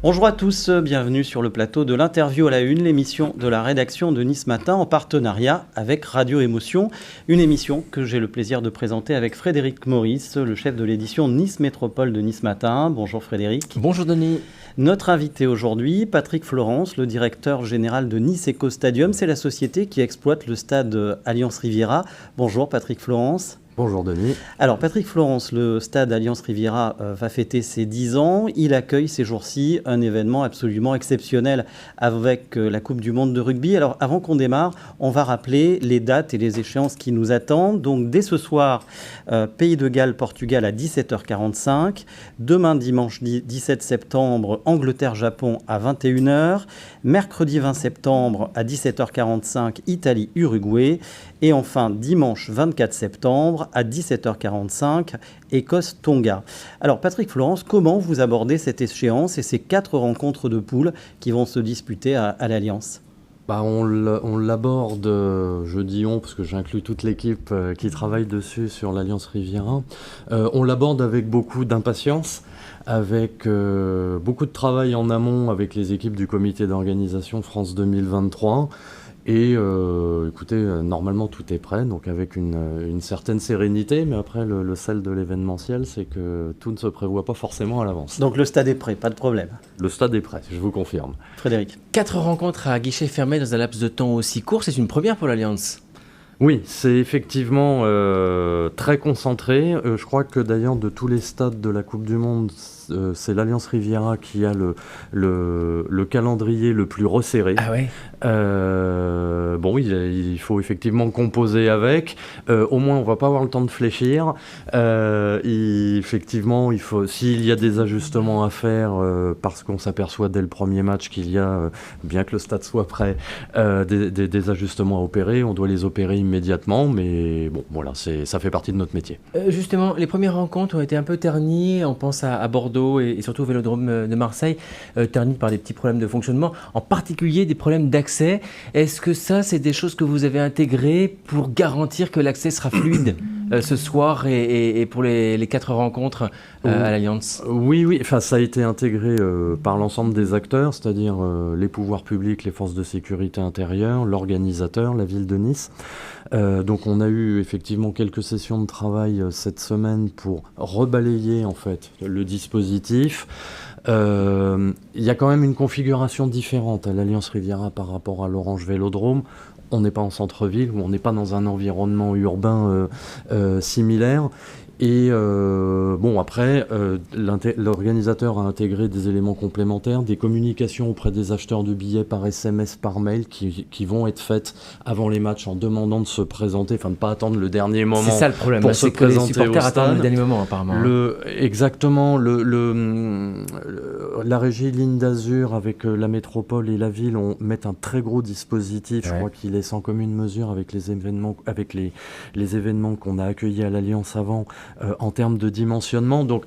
Bonjour à tous, bienvenue sur le plateau de l'interview à la une, l'émission de la rédaction de Nice Matin en partenariat avec Radio Émotion. Une émission que j'ai le plaisir de présenter avec Frédéric Maurice, le chef de l'édition Nice Métropole de Nice Matin. Bonjour Frédéric. Bonjour Denis. Notre invité aujourd'hui, Patrick Florence, le directeur général de Nice Eco Stadium. C'est la société qui exploite le stade Alliance Riviera. Bonjour Patrick Florence. Bonjour Denis. Alors Patrick Florence, le stade Alliance Riviera va fêter ses 10 ans. Il accueille ces jours-ci un événement absolument exceptionnel avec la Coupe du Monde de rugby. Alors avant qu'on démarre, on va rappeler les dates et les échéances qui nous attendent. Donc dès ce soir, Pays de Galles, Portugal à 17h45. Demain dimanche 17 septembre, Angleterre-Japon à 21h. Mercredi 20 septembre à 17h45, Italie-Uruguay. Et enfin dimanche 24 septembre à 17h45, Écosse-Tonga. Alors Patrick Florence, comment vous abordez cette échéance et ces 4 rencontres de poule qui vont se disputer à l'Alliance ? On l'aborde, je dis on parce que j'inclus toute l'équipe qui travaille dessus sur l'Alliance Riviera. On l'aborde avec beaucoup d'impatience, avec beaucoup de travail en amont avec les équipes du comité d'organisation France 2023. Et écoutez, normalement tout est prêt, donc avec une certaine sérénité, mais après le sel de l'événementiel, c'est que tout ne se prévoit pas forcément à l'avance. Donc le stade est prêt, pas de problème. Le stade est prêt, je vous confirme. Frédéric. 4 rencontres à guichet fermé dans un laps de temps aussi court, c'est une première pour l'Alliance. Oui, c'est effectivement très concentré. Je crois que d'ailleurs de tous les stades de la Coupe du Monde, c'est l'Alliance Riviera qui a le calendrier le plus resserré. Ah ouais. Bon, il faut effectivement composer avec. Au moins, on va pas avoir le temps de fléchir. Effectivement, s'il y a des ajustements à faire, parce qu'on s'aperçoit dès le premier match qu'il y a, bien que le stade soit prêt, des ajustements à opérer, on doit les opérer immédiatement. Mais bon, voilà, ça fait partie de notre métier. Justement, les premières rencontres ont été un peu ternies. On pense à Bordeaux et surtout au Vélodrome de Marseille, ternies par des petits problèmes de fonctionnement, en particulier des problèmes d'accès. Est-ce que ça, c'est des choses que vous avez intégrées pour garantir que l'accès sera fluide ce soir et pour les 4 rencontres à l'Alliance ? Oui, enfin, ça a été intégré par l'ensemble des acteurs, c'est-à-dire les pouvoirs publics, les forces de sécurité intérieure, l'organisateur, la ville de Nice. Donc on a eu effectivement quelques sessions de travail cette semaine pour rebalayer en fait le dispositif. Il y a quand même une configuration différente à l'Alliance Riviera par rapport à l'Orange Vélodrome. On n'est pas en centre-ville, ou on n'est pas dans un environnement urbain similaire. Et bon, après, l'organisateur a intégré des éléments complémentaires, des communications auprès des acheteurs de billets par SMS, par mail, qui vont être faites avant les matchs en demandant de se présenter, enfin de ne pas attendre le dernier moment. C'est ça le problème, pour c'est se que les présenter supporters au stade. attendent le dernier moment apparemment. Exactement, la régie Ligne d'Azur avec la métropole et la ville mettent un très gros dispositif. Ouais. Je crois qu'il est sans commune mesure avec les événements, les événements qu'on a accueillis à l'Alliance avant. En termes de dimensionnement, donc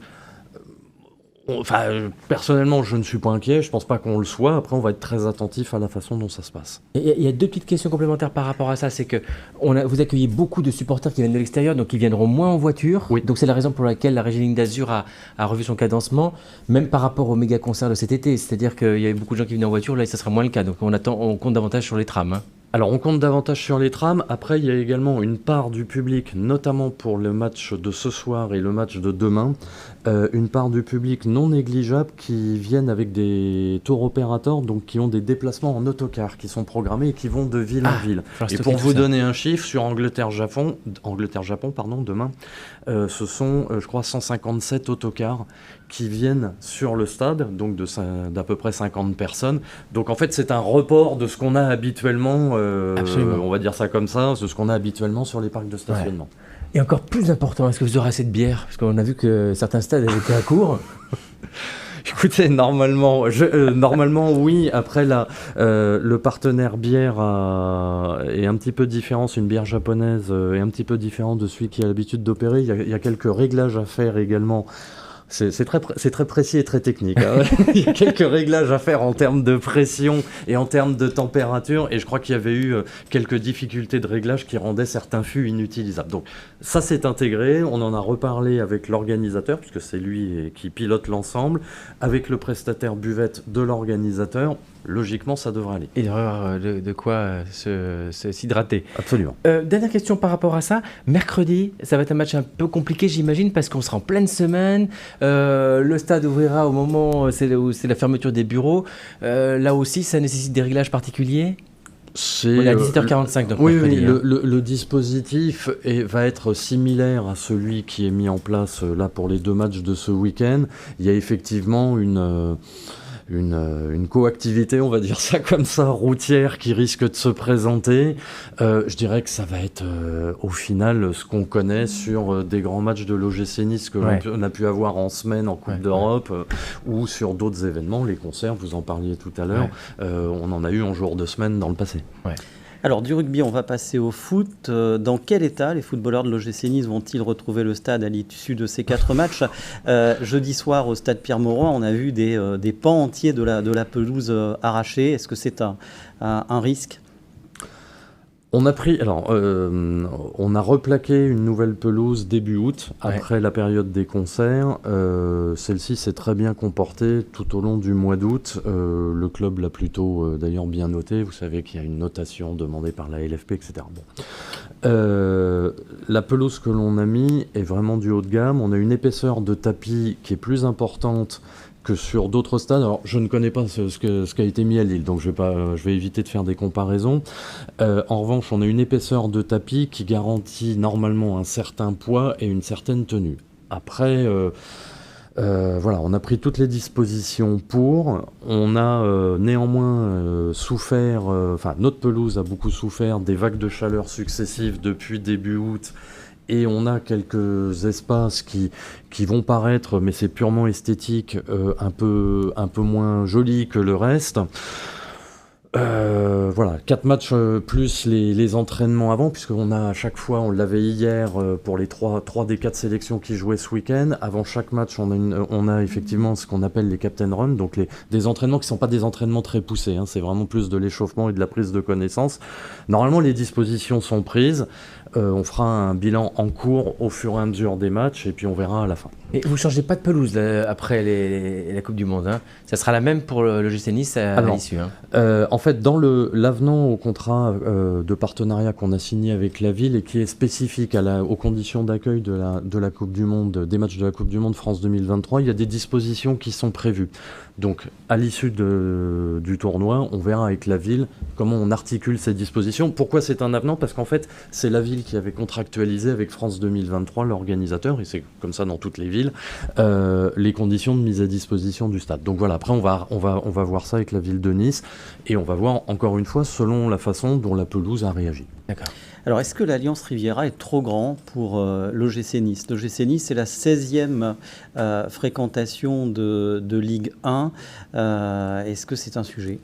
personnellement je ne suis pas inquiet, je pense pas qu'on le soit. Après on va être très attentif à la façon dont ça se passe. Il y a 2 petites questions complémentaires par rapport à ça, c'est que vous accueillez beaucoup de supporters qui viennent de l'extérieur, donc ils viendront moins en voiture. Oui. Donc c'est la raison pour laquelle la régie Ligne d'Azur a revu son cadencement, même par rapport au méga concert de cet été, c'est-à-dire qu'il y avait beaucoup de gens qui venaient en voiture, là ça sera moins le cas, donc on compte davantage sur les trams. Hein. Alors on compte davantage sur les trams. Après il y a également une part du public, notamment pour le match de ce soir et le match de demain, une part du public non négligeable qui viennent avec des tour opérateurs, donc qui ont des déplacements en autocar qui sont programmés et qui vont de ville en ville. Et pour vous donner un chiffre, sur Angleterre-Japon, demain, ce sont je crois 157 autocars qui viennent sur le stade, donc d'à peu près 50 personnes. Donc en fait c'est un report de ce qu'on a habituellement, on va dire ça comme ça, de ce qu'on a habituellement sur les parcs de stationnement. Ouais. Et encore plus important, est-ce que vous aurez assez de bière ? Parce qu'on a vu que certains stades avaient été à court. Écoutez, normalement oui. Après, le partenaire bière est un petit peu différent. C'est une bière japonaise est un petit peu différent de celui qui a l'habitude d'opérer. Il y a quelques réglages à faire également C'est très précis et très technique. Hein. Il y a quelques réglages à faire en termes de pression et en termes de température, et je crois qu'il y avait eu quelques difficultés de réglage qui rendaient certains fûts inutilisables. Donc ça c'est intégré, on en a reparlé avec l'organisateur, puisque c'est lui qui pilote l'ensemble, avec le prestataire buvette de l'organisateur. Logiquement, ça devrait aller. Il devrait y avoir de quoi s'hydrater. Absolument. Dernière question par rapport à ça. Mercredi, ça va être un match un peu compliqué, j'imagine, parce qu'on sera en pleine semaine. Le stade ouvrira au moment où c'est la fermeture des bureaux. Là aussi, ça nécessite des réglages particuliers. On est à 17h45, donc oui, mercredi. le dispositif va être similaire à celui qui est mis en place là pour les 2 matchs de ce week-end. Il y a effectivement une coactivité, on va dire ça comme ça, routière qui risque de se présenter. Je dirais que ça va être au final ce qu'on connaît sur des grands matchs de l'OGC Nice que l'on a pu avoir en semaine en Coupe d'Europe ou sur d'autres événements, les concerts, vous en parliez tout à l'heure, on en a eu en jour de semaine dans le passé. Ouais. Alors du rugby, on va passer au foot. Dans quel état les footballeurs de l'OGC Nice vont-ils retrouver le stade à l'issue de ces 4 matchs? Jeudi soir au stade Pierre-Mauroy, on a vu des pans entiers de la pelouse arrachés. Est-ce que c'est un risque? On a replaqué une nouvelle pelouse début août, après la période des concerts. Celle-ci s'est très bien comportée tout au long du mois d'août. Le club l'a plutôt d'ailleurs bien noté. Vous savez qu'il y a une notation demandée par la LFP, etc. Bon. La pelouse que l'on a mis est vraiment du haut de gamme. On a une épaisseur de tapis qui est plus importante que sur d'autres stades. Alors, je ne connais pas ce qui a été mis à Lille, donc je vais éviter de faire des comparaisons. En revanche, on a une épaisseur de tapis qui garantit normalement un certain poids et une certaine tenue. Après, voilà, on a pris toutes les dispositions pour. On a néanmoins souffert, notre pelouse a beaucoup souffert des vagues de chaleur successives depuis début août. Et on a quelques espaces qui vont paraître, mais c'est purement esthétique, un peu moins jolis que le reste. Voilà, 4 matchs plus les entraînements avant, puisqu'on a à chaque fois, on l'avait hier pour les 3 des 4 sélections qui jouaient ce week-end. Avant chaque match, on a effectivement ce qu'on appelle les Captain Run, donc des entraînements qui ne sont pas des entraînements très poussés, hein, c'est vraiment plus de l'échauffement et de la prise de connaissance. Normalement, les dispositions sont prises. On fera un bilan en cours au fur et à mesure des matchs et puis on verra à la fin. Et vous ne changez pas de pelouse après la Coupe du Monde, hein. Ça sera la même pour le GC Nice à l'issue. Hein. En fait, dans l'avenant au contrat de partenariat qu'on a signé avec la ville et qui est spécifique aux conditions d'accueil de la Coupe du Monde, des matchs de la Coupe du Monde France 2023, il y a des dispositions qui sont prévues. Donc, à l'issue du tournoi, on verra avec la ville comment on articule ces dispositions. Pourquoi c'est un avenant? Parce qu'en fait, c'est la ville qui avait contractualisé avec France 2023, l'organisateur, et c'est comme ça dans toutes les villes, les conditions de mise à disposition du stade. Donc voilà, après on va voir ça avec la ville de Nice, et on va voir encore une fois selon la façon dont la pelouse a réagi. D'accord. Alors, est-ce que l'Alliance Riviera est trop grand pour l'OGC Nice? L'OGC Nice, c'est la 16e fréquentation de Ligue 1. Est-ce que c'est un sujet?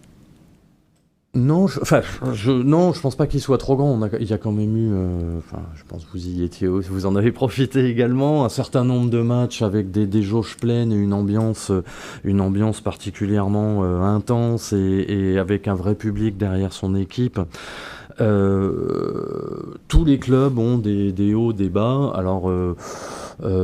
Non, je pense pas qu'il soit trop grand. Il y a quand même eu, je pense que vous y étiez, vous en avez profité également, un certain nombre de matchs avec des jauges pleines et une ambiance particulièrement intense et avec un vrai public derrière son équipe. Tous les clubs ont des hauts, des bas. Alors,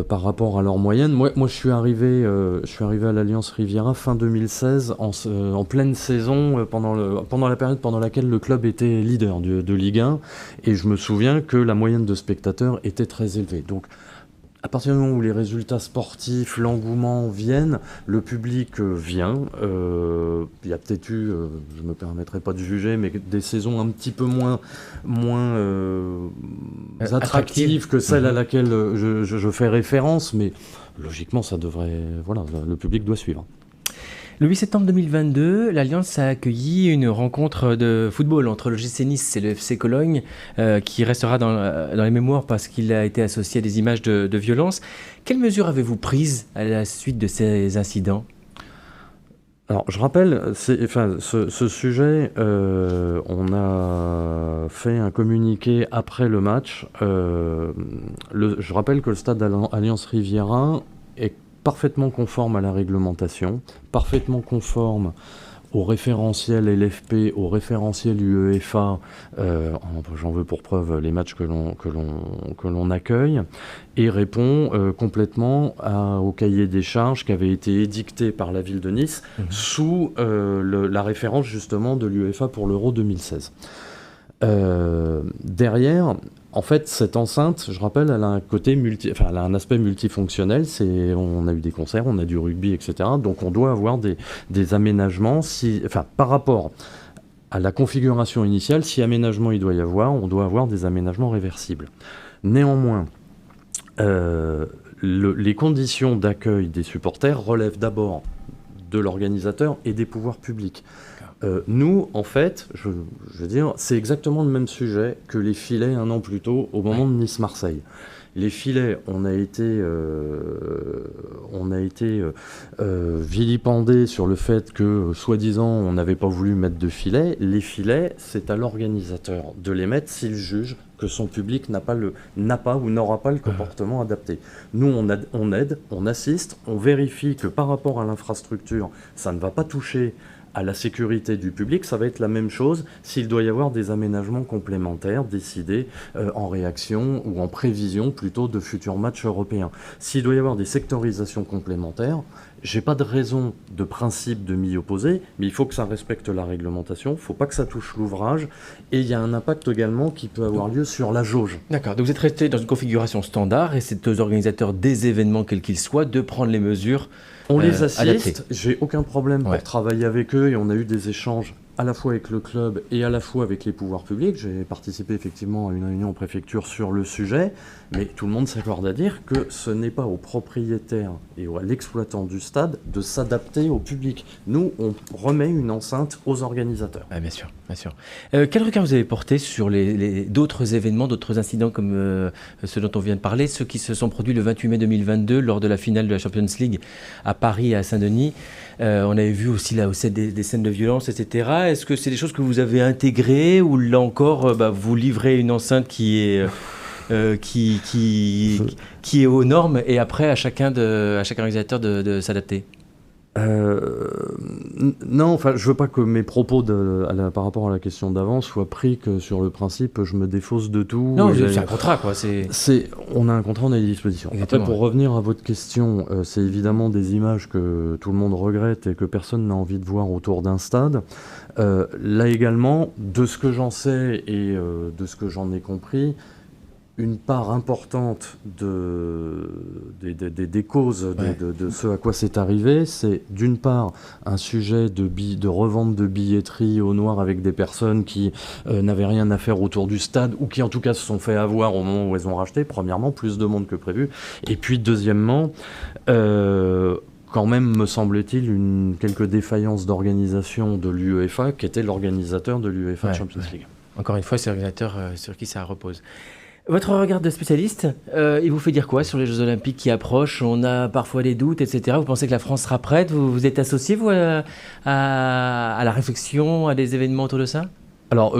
par rapport à leur moyenne, moi je suis arrivé à l'Alliance Riviera fin 2016 en pleine saison pendant la période pendant laquelle le club était leader de Ligue 1, et je me souviens que la moyenne de spectateurs était très élevée. Donc, à partir du moment où les résultats sportifs, l'engouement viennent, le public vient. Il y a peut-être eu, je ne me permettrai pas de juger, mais des saisons un petit peu moins attractives que celle à laquelle je fais référence, mais logiquement, ça devrait, voilà, le public doit suivre. Le 8 septembre 2022, l'Alliance a accueilli une rencontre de football entre le GC Nice et le FC Cologne, qui restera dans les mémoires parce qu'il a été associé à des images de violence. Quelles mesures avez-vous prises à la suite de ces incidents ? Alors, je rappelle, ce sujet, on a fait un communiqué après le match. Je rappelle que le stade Alliance Riviera est parfaitement conforme à la réglementation, parfaitement conforme au référentiel LFP, au référentiel UEFA, j'en veux pour preuve les matchs que l'on accueille, et répond complètement au cahier des charges qui avait été édicté par la ville de Nice sous la référence justement de l'UEFA pour l'Euro 2016. Derrière, en fait, cette enceinte, je rappelle, elle a un aspect multifonctionnel. On a eu des concerts, on a du rugby, etc. Donc, on doit avoir des aménagements. Par rapport à la configuration initiale, si aménagement il doit y avoir, on doit avoir des aménagements réversibles. Néanmoins, les conditions d'accueil des supporters relèvent d'abord de l'organisateur et des pouvoirs publics. Nous, en fait, je veux dire, c'est exactement le même sujet que les filets un an plus tôt, au moment de Nice-Marseille. Les filets, on a été vilipendés sur le fait que, soi-disant, on n'avait pas voulu mettre de filets. Les filets, c'est à l'organisateur de les mettre s'il juge que son public n'a pas ou n'aura pas le comportement adapté. Nous, on aide, on assiste, on vérifie que par rapport à l'infrastructure, ça ne va pas toucher à la sécurité du public. Ça va être la même chose s'il doit y avoir des aménagements complémentaires décidés en réaction ou en prévision plutôt de futurs matchs européens. S'il doit y avoir des sectorisations complémentaires, j'ai pas de raison de principe de m'y opposer, mais il faut que ça respecte la réglementation, il ne faut pas que ça touche l'ouvrage, et il y a un impact également qui peut avoir lieu sur la jauge. D'accord, donc vous êtes resté dans une configuration standard, et c'est aux organisateurs des événements, quels qu'ils soient, de prendre les mesures. On les assiste, adaptées. J'ai aucun problème pour travailler avec eux, et on a eu des échanges à la fois avec le club et à la fois avec les pouvoirs publics. J'ai participé effectivement à une réunion en préfecture sur le sujet, mais tout le monde s'accorde à dire que ce n'est pas au propriétaire et à l'exploitant du stade de s'adapter au public. Nous, on remet une enceinte aux organisateurs. Ah, bien sûr, bien sûr. Quel regard vous avez porté sur d'autres événements, d'autres incidents comme ceux dont on vient de parler, ceux qui se sont produits le 28 mai 2022 lors de la finale de la Champions League à Paris et à Saint-Denis? On avait vu aussi là aussi des scènes de violence, etc. Est-ce que c'est des choses que vous avez intégrées ou là encore vous livrez une enceinte qui est aux normes et après à chaque organisateur de s'adapter? Non, enfin, je veux pas que mes propos par rapport à la question d'avant soient pris que sur le principe je me défausse de tout. Non, c'est un contrat, quoi. On a un contrat, on a des dispositions. Exactement. Après, pour revenir à votre question, c'est évidemment des images que tout le monde regrette et que personne n'a envie de voir autour d'un stade. Là également, de ce que j'en sais et de ce que j'en ai compris, une part importante des causes de ce à quoi c'est arrivé, c'est d'une part un sujet de revente de billetterie au noir avec des personnes qui n'avaient rien à faire autour du stade ou qui en tout cas se sont fait avoir au moment où elles ont racheté. Premièrement, plus de monde que prévu. Et puis deuxièmement, quand même, me semble-t-il, quelques défaillances d'organisation de l'UEFA, qui était l'organisateur de l'UEFA Champions League. Encore une fois, c'est l'organisateur sur qui ça repose. Votre regard de spécialiste, il vous fait dire quoi sur les Jeux Olympiques qui approchent? On a parfois des doutes, etc. Vous pensez que la France sera prête? Vous êtes associé, vous, à la réflexion, à des événements autour de ça? Alors,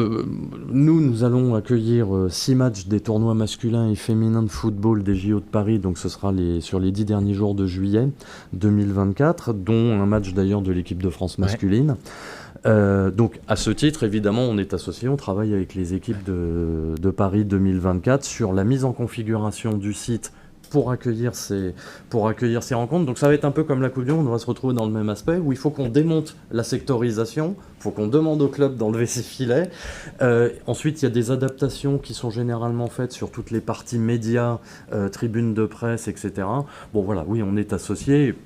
nous allons accueillir 6 matchs des tournois masculins et féminins de football des JO de Paris, donc ce sera sur les 10 derniers jours de juillet 2024, dont un match d'ailleurs de l'équipe de France masculine. Donc à ce titre, évidemment, on est associé, on travaille avec les équipes de Paris 2024 sur la mise en configuration du site pour accueillir ces rencontres. Donc ça va être un peu comme la Coupe du Monde, on va se retrouver dans le même aspect où il faut qu'on démonte la sectorisation, il faut qu'on demande au club d'enlever ses filets. Ensuite, il y a des adaptations qui sont généralement faites sur toutes les parties médias, tribunes de presse, etc. Bon voilà, oui, on est associé.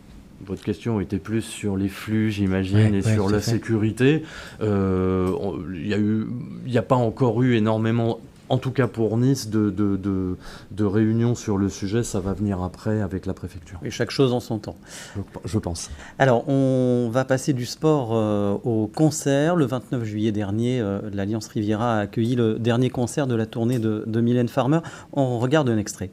Votre question était plus sur les flux, j'imagine, et sur la sécurité. Il n'y a pas encore eu énormément, en tout cas pour Nice, de réunions sur le sujet. Ça va venir après avec la préfecture. Et chaque chose en son temps. Je pense. Alors, on va passer du sport au concert. Le 29 juillet dernier, l'Alliance Riviera a accueilli le dernier concert de la tournée de Mylène Farmer. On regarde un extrait.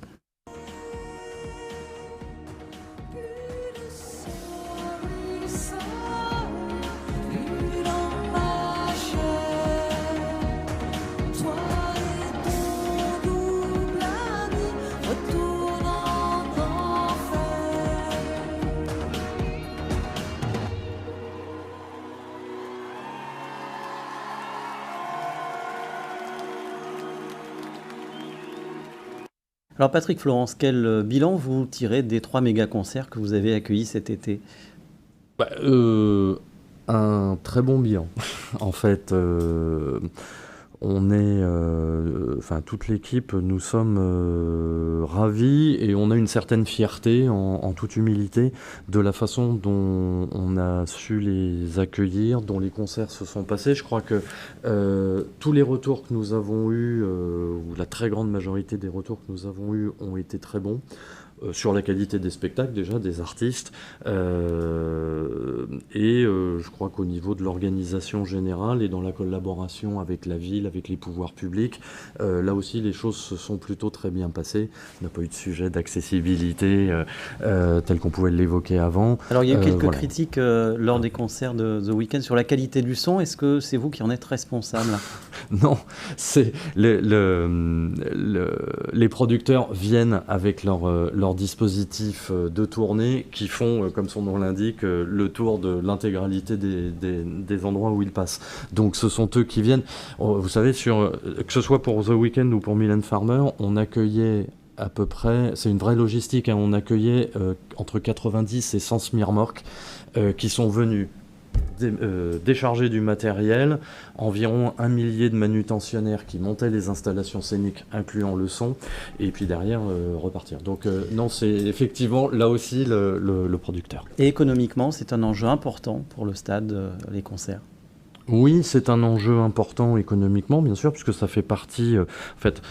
Alors Patrick Florence, quel bilan vous tirez des 3 méga-concerts que vous avez accueillis cet été? Un très bon bilan. En fait, on est, toute l'équipe, nous sommes ravis et on a une certaine fierté, en toute humilité, de la façon dont on a su les accueillir, dont les concerts se sont passés. Je crois que tous les retours que nous avons eus, ou la très grande majorité des retours que nous avons eus, ont été très bons. Sur la qualité des spectacles déjà, des artistes, je crois qu'au niveau de l'organisation générale et dans la collaboration avec la ville, avec les pouvoirs publics, là aussi les choses se sont plutôt très bien passées. On n'a pas eu de sujet d'accessibilité tel qu'on pouvait l'évoquer avant. Alors il y a eu quelques critiques lors des concerts de The Weeknd sur la qualité du son. Est-ce que c'est vous qui en êtes responsable? Non, c'est les producteurs viennent avec leur dispositif de tournée qui font, comme son nom l'indique, le tour de l'intégralité des endroits où ils passent. Donc ce sont eux qui viennent. Vous savez, que ce soit pour The Weeknd ou pour Mylène Farmer, on accueillait à peu près, c'est une vraie logistique, hein, on accueillait entre 90 et 100 semi-remorques qui sont venus décharger du matériel, environ 1 millier de manutentionnaires qui montaient les installations scéniques, incluant le son, et puis derrière repartir. Donc non, c'est effectivement là aussi le producteur. Et économiquement, c'est un enjeu important pour le stade, les concerts? Oui, c'est un enjeu important économiquement, bien sûr, puisque ça fait partie... en fait,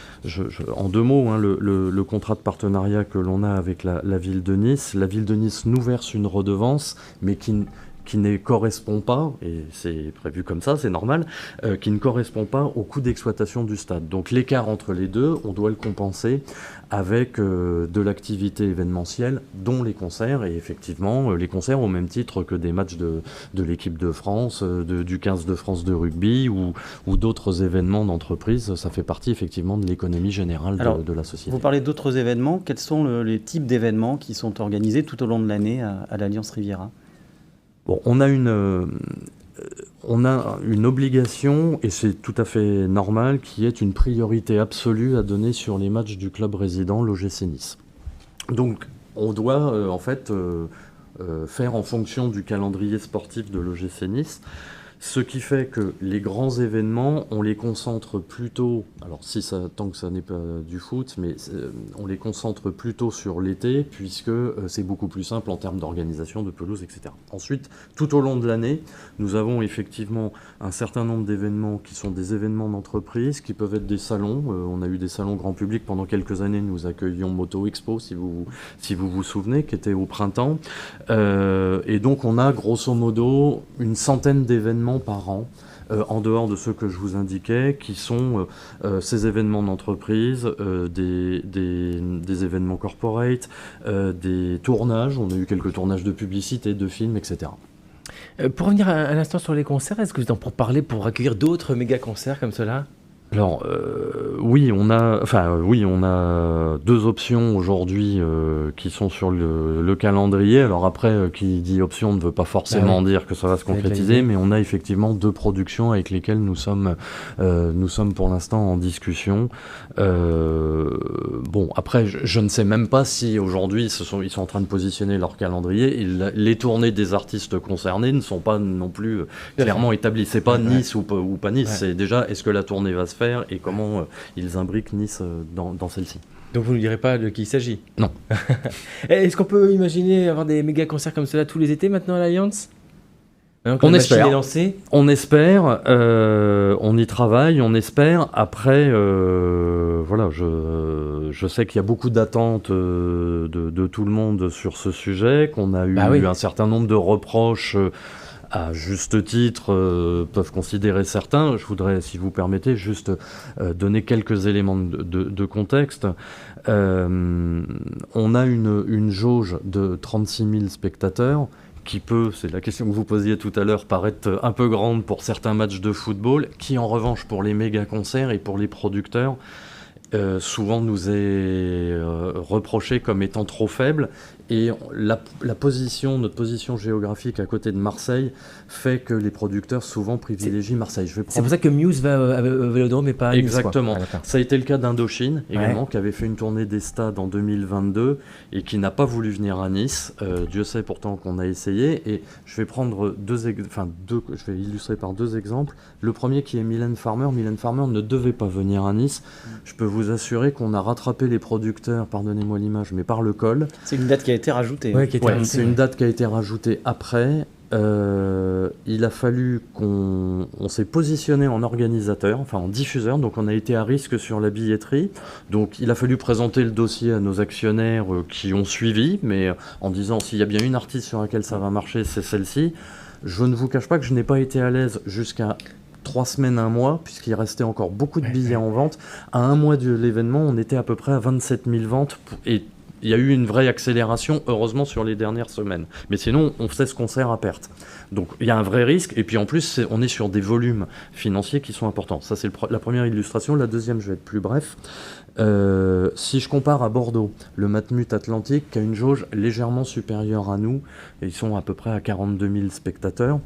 en 2 mots, hein, le contrat de partenariat que l'on a avec la ville de Nice nous verse une redevance, mais qui ne correspond pas, et c'est prévu comme ça, c'est normal, qui ne correspond pas au coût d'exploitation du stade. Donc l'écart entre les deux, on doit le compenser avec de l'activité événementielle, dont les concerts, et effectivement, les concerts au même titre que des matchs de l'équipe de France, du 15 de France de rugby, ou d'autres événements d'entreprise, ça fait partie effectivement de l'économie générale de la société. Vous parlez d'autres événements, quels sont les types d'événements qui sont organisés tout au long de l'année à l'Alliance Riviera? Bon, on a une obligation, et c'est tout à fait normal, qui est une priorité absolue à donner sur les matchs du club résident, l'OGC Nice. Donc, on doit faire en fonction du calendrier sportif de l'OGC Nice. Ce qui fait que les grands événements, on les concentre plutôt, alors tant que ça n'est pas du foot, mais on les concentre plutôt sur l'été, puisque c'est beaucoup plus simple en termes d'organisation, de pelouse, etc. Ensuite, tout au long de l'année, nous avons effectivement un certain nombre d'événements qui sont des événements d'entreprise, qui peuvent être des salons. On a eu des salons grand public pendant quelques années, nous accueillions Moto Expo, si vous vous souvenez, qui était au printemps. Et donc on a grosso modo une centaine d'événements par an, en dehors de ceux que je vous indiquais, qui sont ces événements d'entreprise, des événements corporate, des tournages. On a eu quelques tournages de publicité, de films, etc. Pour revenir un instant sur les concerts, est-ce que vous êtes en pourparlers pour accueillir d'autres méga-concerts comme cela? Alors oui, on a 2 options aujourd'hui qui sont sur le calendrier. Alors après, qui dit option ne veut pas forcément dire que ça va se concrétiser, mais on a effectivement 2 productions avec lesquelles nous sommes pour l'instant en discussion. Bon, après, je ne sais même pas si aujourd'hui ils sont en train de positionner leur calendrier. Les tournées des artistes concernés ne sont pas non plus clairement établies. C'est pas Nice ou pas Nice. Ouais. C'est déjà, est-ce que la tournée va se faire et comment ils imbriquent Nice dans celle-ci. Donc vous ne direz pas de qui il s'agit? Non. Est-ce qu'on peut imaginer avoir des méga concerts comme cela tous les étés maintenant à l'Alliance? On espère. On espère. On y travaille. On espère. Après, voilà, je sais qu'il y a beaucoup d'attentes de tout le monde sur ce sujet, qu'on a eu un certain nombre de reproches. À juste titre, peuvent considérer certains. Je voudrais, si vous permettez, juste donner quelques éléments de contexte. On a une jauge de 36 000 spectateurs qui peut, c'est la question que vous posiez tout à l'heure, paraître un peu grande pour certains matchs de football, qui en revanche pour les méga-concerts et pour les producteurs souvent nous est reproché comme étant trop faible. Et notre position géographique à côté de Marseille fait que les producteurs souvent privilégient Marseille. C'est pour ça que Muse va au Vélodrome et pas à Nice. Exactement. Quoi. Ça a été le cas d'Indochine également, qui avait fait une tournée des stades en 2022 et qui n'a pas voulu venir à Nice. Dieu sait pourtant qu'on a essayé. Et je vais prendre je vais illustrer par deux exemples. Le premier qui est Mylène Farmer. Mylène Farmer ne devait pas venir à Nice. Je peux vous assurer qu'on a rattrapé les producteurs, pardonnez-moi l'image, mais par le col. C'est une date qui a été rajoutée. Ouais, c'est une date qui a été rajoutée après. Il a fallu on s'est positionné en organisateur, enfin en diffuseur, donc on a été à risque sur la billetterie. Donc il a fallu présenter le dossier à nos actionnaires qui ont suivi, mais en disant s'il y a bien une artiste sur laquelle ça va marcher, c'est celle-ci. Je ne vous cache pas que je n'ai pas été à l'aise jusqu'à 3 semaines, 1 mois, puisqu'il restait encore beaucoup de billets en vente. À 1 mois de l'événement, on était à peu près à 27 000 ventes et il y a eu une vraie accélération, heureusement, sur les dernières semaines. Mais sinon, on faisait ce concert à perte. Donc, il y a un vrai risque. Et puis, en plus, on est sur des volumes financiers qui sont importants. Ça, c'est la première illustration. La deuxième, je vais être plus bref. Si je compare à Bordeaux, le Matmut Atlantique, qui a une jauge légèrement supérieure à nous, et ils sont à peu près à 42 000 spectateurs,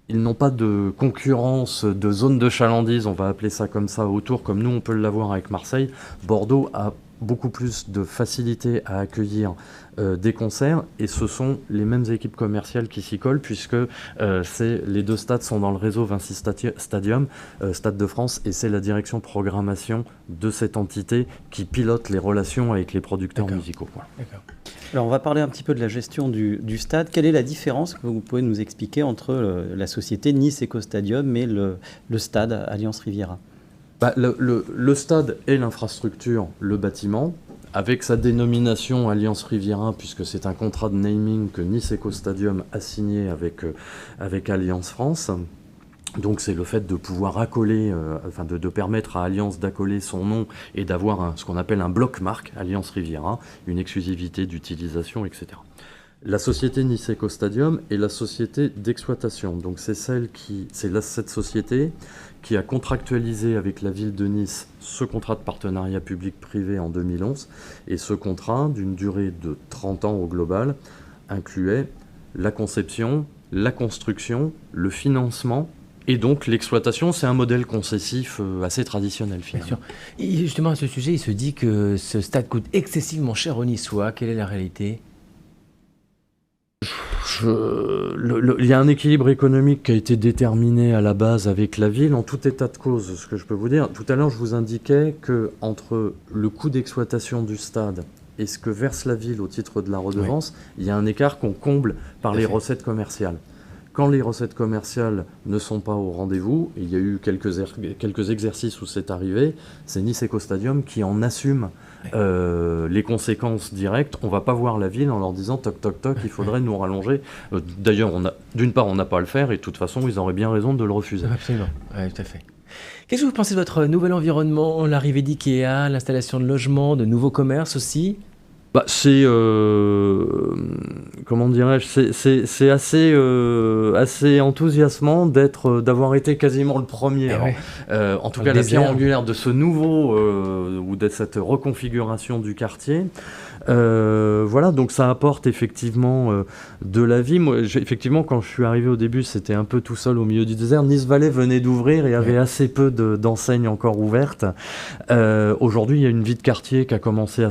ils n'ont pas de concurrence de zone de chalandise, on va appeler ça comme ça, autour, comme nous, on peut l'avoir avec Marseille. Bordeaux a beaucoup plus de facilité à accueillir des concerts et ce sont les mêmes équipes commerciales qui s'y collent puisque les 2 stades sont dans le réseau Vinci Stadium, Stade de France, et c'est la direction programmation de cette entité qui pilote les relations avec les producteurs musicaux. Voilà. D'accord. Alors on va parler un petit peu de la gestion du stade. Quelle est la différence que vous pouvez nous expliquer entre la société Nice Eco Stadium et le stade Alliance Riviera? Le stade est l'infrastructure, le bâtiment, avec sa dénomination Alliance Riviera, puisque c'est un contrat de naming que Nice Eco Stadium a signé avec Alliance France. Donc c'est le fait de pouvoir accoler, de permettre à Alliance d'accoler son nom et d'avoir ce qu'on appelle un bloc marque, Alliance Riviera, une exclusivité d'utilisation, etc. La société Nice Eco Stadium est la société d'exploitation. Donc c'est cette société qui a contractualisé avec la ville de Nice ce contrat de partenariat public-privé en 2011. Et ce contrat, d'une durée de 30 ans au global, incluait la conception, la construction, le financement et donc l'exploitation. C'est un modèle concessif assez traditionnel finalement. Bien sûr. Et justement à ce sujet, il se dit que ce stade coûte excessivement cher aux Niçois. Quelle est la réalité ? Il y a un équilibre économique qui a été déterminé à la base avec la ville. En tout état de cause, ce que je peux vous dire, tout à l'heure je vous indiquais que entre le coût d'exploitation du stade et ce que verse la ville au titre de la redevance, il y a un écart qu'on comble par les recettes commerciales. Quand les recettes commerciales ne sont pas au rendez-vous, et il y a eu quelques exercices où c'est arrivé, c'est Nice Eco Stadium qui en assume les conséquences directes. On ne va pas voir la ville en leur disant toc toc toc, il faudrait nous rallonger. D'ailleurs, d'une part, on n'a pas à le faire et de toute façon, ils auraient bien raison de le refuser. Absolument, oui, tout à fait. Qu'est-ce que vous pensez de votre nouvel environnement, l'arrivée d'IKEA, l'installation de logements, de nouveaux commerces aussi ? C'est comment dirais-je, c'est assez enthousiasmant d'avoir été quasiment le premier. En tout cas, la pierre angulaire de ce nouveau ou de cette reconfiguration du quartier. Voilà, donc ça apporte effectivement de la vie. Moi, effectivement, quand je suis arrivé au début, c'était un peu tout seul au milieu du désert. Nice Valley venait d'ouvrir et avait assez peu d'enseignes encore ouvertes. Aujourd'hui, il y a une vie de quartier qui a commencé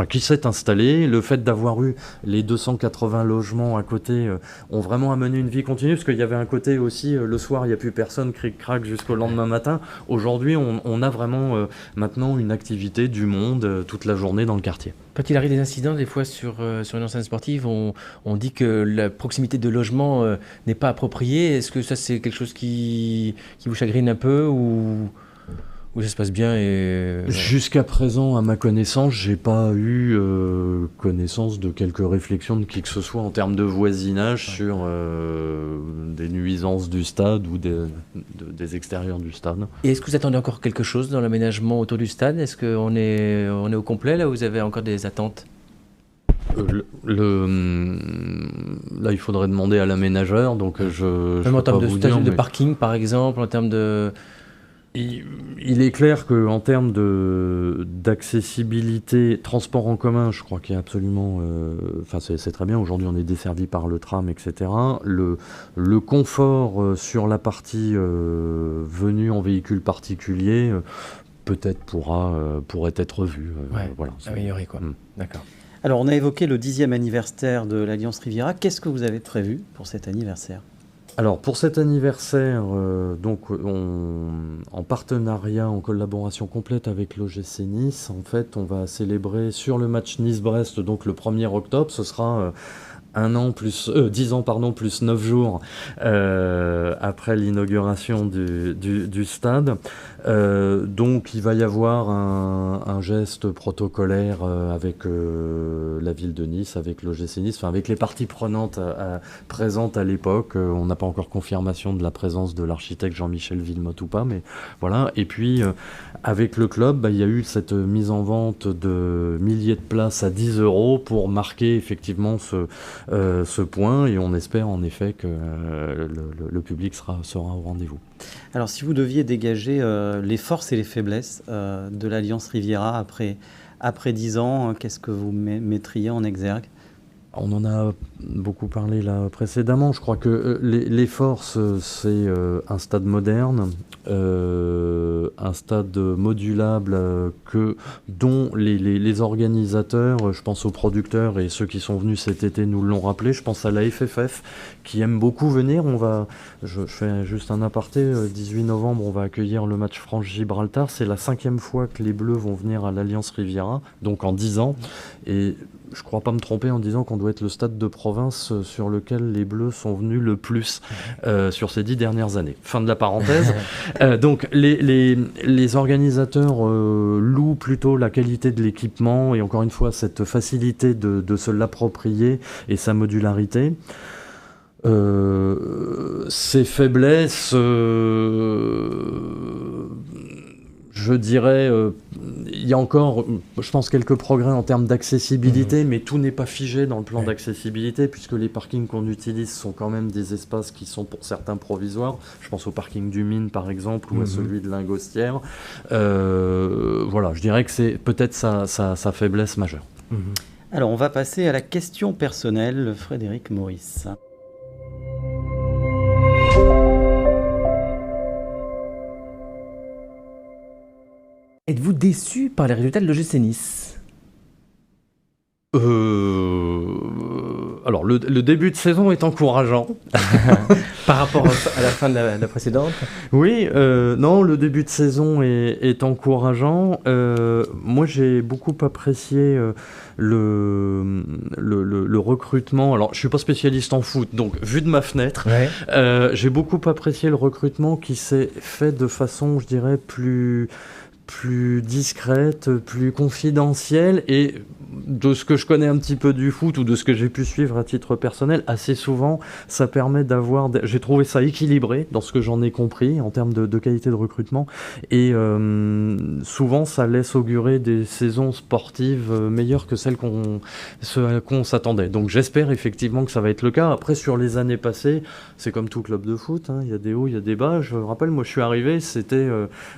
qui s'est installée. Le fait d'avoir eu les 280 logements à côté ont vraiment amené une vie continue, parce qu'il y avait un côté aussi, le soir, il n'y a plus personne, cric-crac jusqu'au lendemain matin. Aujourd'hui, on a vraiment maintenant une activité du monde toute la journée dans le quartier. Quand il arrive des incidents, des fois sur une enceinte sportive, on dit que la proximité de logement n'est pas appropriée. Est-ce que ça, c'est quelque chose qui vous chagrine un peu ou ça se passe bien Jusqu'à présent, à ma connaissance, j'ai pas eu connaissance de quelques réflexions de qui que ce soit en termes de voisinage sur des nuisances du stade ou des extérieurs du stade. Et est-ce que vous attendez encore quelque chose dans l'aménagement autour du stade ? Est-ce qu'on est au complet là ou vous avez encore des attentes ? Là, il faudrait demander à l'aménageur, donc même en termes de parking, par exemple, en termes de Il est clair qu'en termes d'accessibilité, transport en commun, je crois qu'il y a absolument... c'est très bien, aujourd'hui on est desservi par le tram, etc. Le confort sur la partie venue en véhicule particulier, peut-être pourrait être vu. Voilà, amélioré quoi. D'accord. Alors on a évoqué le 10e anniversaire de l'Alliance Riviera. Qu'est-ce que vous avez prévu pour cet anniversaire ? Alors pour cet anniversaire, en partenariat, en collaboration complète avec l'OGC Nice, en fait, on va célébrer sur le match Nice-Brest, donc le 1er octobre, ce sera 10 ans plus 9 jours après l'inauguration du stade. Donc il va y avoir un geste protocolaire avec la ville de Nice, avec l'OGC Nice, enfin avec les parties prenantes présentes à l'époque. On n'a pas encore confirmation de la présence de l'architecte Jean-Michel Villemotte ou pas, mais voilà. Et puis avec le club, il y a eu cette mise en vente de milliers de places à 10 € pour marquer effectivement ce point, et on espère en effet que le public sera au rendez-vous. Alors si vous deviez dégager les forces et les faiblesses de l'Alliance Riviera après 10 ans, qu'est-ce que vous mettriez en exergue ? On en a beaucoup parlé là précédemment. Je crois que les forces, c'est un stade moderne, un stade modulable dont les organisateurs, je pense aux producteurs et ceux qui sont venus cet été nous l'ont rappelé. Je pense à la FFF qui aime beaucoup venir. Je fais juste un aparté, 18 novembre, on va accueillir le match France-Gibraltar. C'est la 5e fois que les Bleus vont venir à l'Alliance Riviera, donc en 10 ans. Et je ne crois pas me tromper en disant qu'on doit être le stade de province sur lequel les Bleus sont venus le plus sur ces 10 dernières années. Fin de la parenthèse. Donc les organisateurs louent plutôt la qualité de l'équipement et encore une fois cette facilité de se l'approprier et sa modularité. Ses faiblesses, je dirais, il y a encore, je pense, quelques progrès en termes d'accessibilité, mais tout n'est pas figé dans le plan d'accessibilité, puisque les parkings qu'on utilise sont quand même des espaces qui sont pour certains provisoires. Je pense au parking du Mine, par exemple, ou à celui de Lingostière. Voilà, je dirais que c'est peut-être sa faiblesse majeure. Alors, on va passer à la question personnelle, Frédéric Maurice. Êtes-vous déçu par les résultats de l'OGC Nice ? Alors, le début de saison est encourageant. Par rapport à la fin de la précédente ? Oui, non, le début de saison est encourageant. Moi, j'ai beaucoup apprécié le recrutement. Alors, je suis pas spécialiste en foot, donc vu de ma fenêtre, j'ai beaucoup apprécié le recrutement qui s'est fait de façon, je dirais, plus discrète, plus confidentielle, et de ce que je connais un petit peu du foot ou de ce que j'ai pu suivre à titre personnel, assez souvent ça permet d'avoir, j'ai trouvé ça équilibré dans ce que j'en ai compris en termes de qualité de recrutement, et souvent ça laisse augurer des saisons sportives meilleures que celles qu'on s'attendait. Donc j'espère effectivement que ça va être le cas. Après, sur les années passées, c'est comme tout club de foot, il y a des hauts, il y a des bas. Je me rappelle, moi je suis arrivé, c'était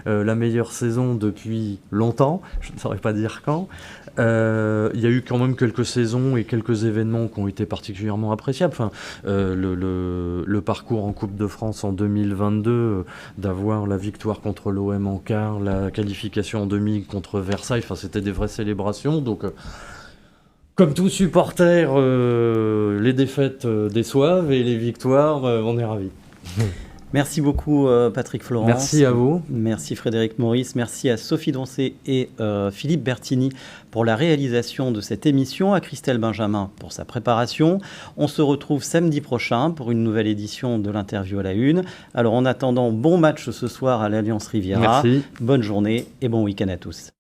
la meilleure saison depuis longtemps, je ne saurais pas dire quand. Il y a eu quand même quelques saisons et quelques événements qui ont été particulièrement appréciables. Enfin, le parcours en Coupe de France en 2022, d'avoir la victoire contre l'OM en quart, la qualification en demi contre Versailles, enfin, c'était des vraies célébrations. Donc, comme tout supporter, les défaites déçoivent et les victoires, on est ravis. Merci beaucoup Patrick Florence. Merci à vous. Merci Frédéric Maurice. Merci à Sophie Doncé et Philippe Bertini pour la réalisation de cette émission, à Christelle Benjamin pour sa préparation. On se retrouve samedi prochain pour une nouvelle édition de l'interview à la une. Alors en attendant, bon match ce soir à l'Alliance Riviera. Merci. Bonne journée et bon week-end à tous.